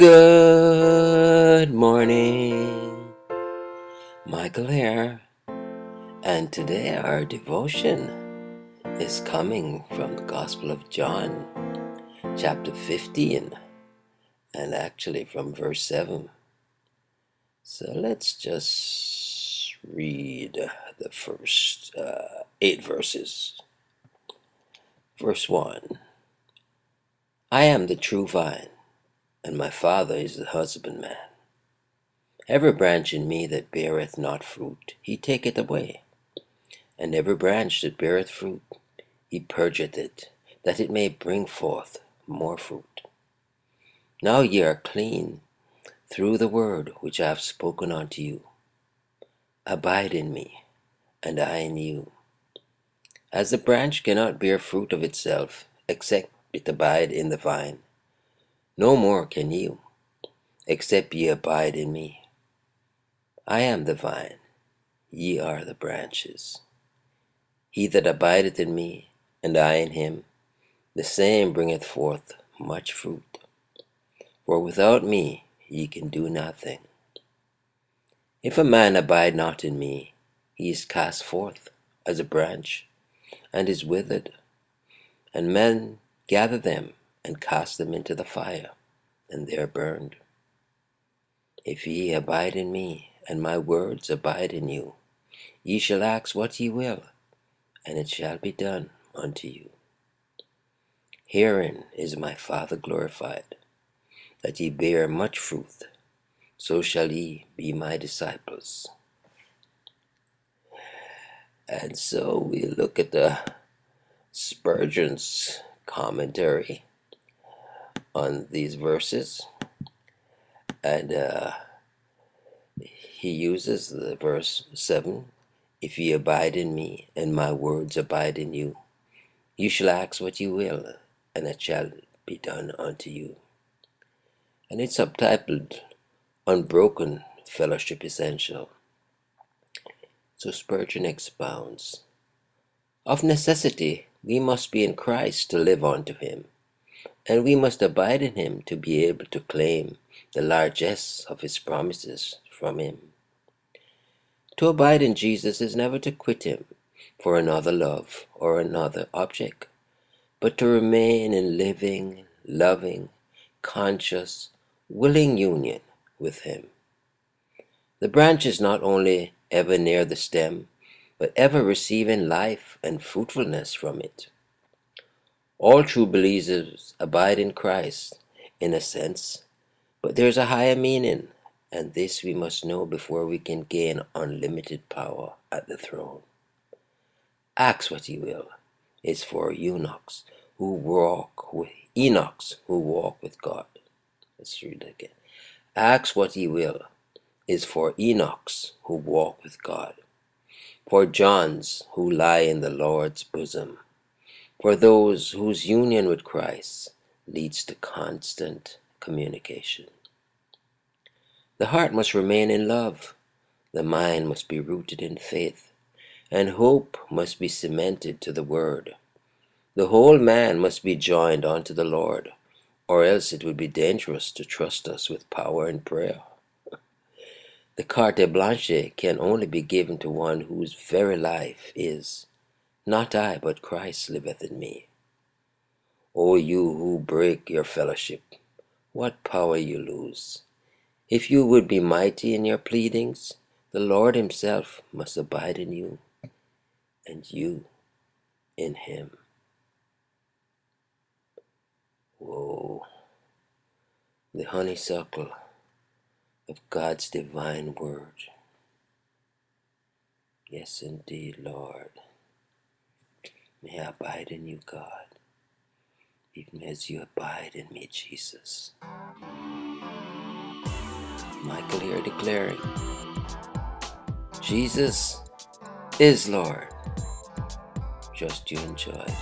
Good morning, Michael here, and today our devotion is coming from the Gospel of John, chapter 15, and actually from verse 7. So let's just read the first 8 verses. Verse 1. I am the true vine, and my Father is the husbandman. Every branch in me that beareth not fruit, he taketh away. And every branch that beareth fruit, he purgeth it, that it may bring forth more fruit. Now ye are clean through the word which I have spoken unto you. Abide in me, and I in you. As the branch cannot bear fruit of itself, except it abide in the vine, no more can you, except ye abide in me. I am the vine, ye are the branches. He that abideth in me, and I in him, the same bringeth forth much fruit. For without me ye can do nothing. If a man abide not in me, he is cast forth as a branch, and is withered, and men gather them and cast them into the fire, and they are burned. If ye abide in me, and my words abide in you, ye shall ask what ye will, and it shall be done unto you. Herein is my Father glorified, that ye bear much fruit, so shall ye be my disciples. And so we look at the Spurgeon's commentary on these verses, and he uses the verse 7, if ye abide in me, and my words abide in you, you shall ask what you will, and it shall be done unto you. And it's subtitled, Unbroken Fellowship Essential. So Spurgeon expounds, of necessity we must be in Christ to live unto him, and we must abide in him to be able to claim the largesse of his promises from him. To abide in Jesus is never to quit him for another love or another object, but to remain in living, loving, conscious, willing union with him. The branch is not only ever near the stem, but ever receiving life and fruitfulness from it. All true believers abide in Christ, in a sense, but there's a higher meaning, and this we must know before we can gain unlimited power at the throne. Ask what ye will is for Enochs who walk with God. Let's read it again. Ask what ye will is for Enochs who walk with God, for Johns who lie in the Lord's bosom, for those whose union with Christ leads to constant communication. The heart must remain in love, the mind must be rooted in faith, and hope must be cemented to the Word. The whole man must be joined unto the Lord, or else it would be dangerous to trust us with power and prayer. The carte blanche can only be given to one whose very life is, not I, but Christ liveth in me. O you who break your fellowship, what power you lose! If you would be mighty in your pleadings, the Lord himself must abide in you, and you in him. Whoa, the honeysuckle of God's divine word. Yes, indeed, Lord. May I abide in you, God, even as you abide in me, Jesus. Michael here declaring, Jesus is Lord. Just you enjoy it.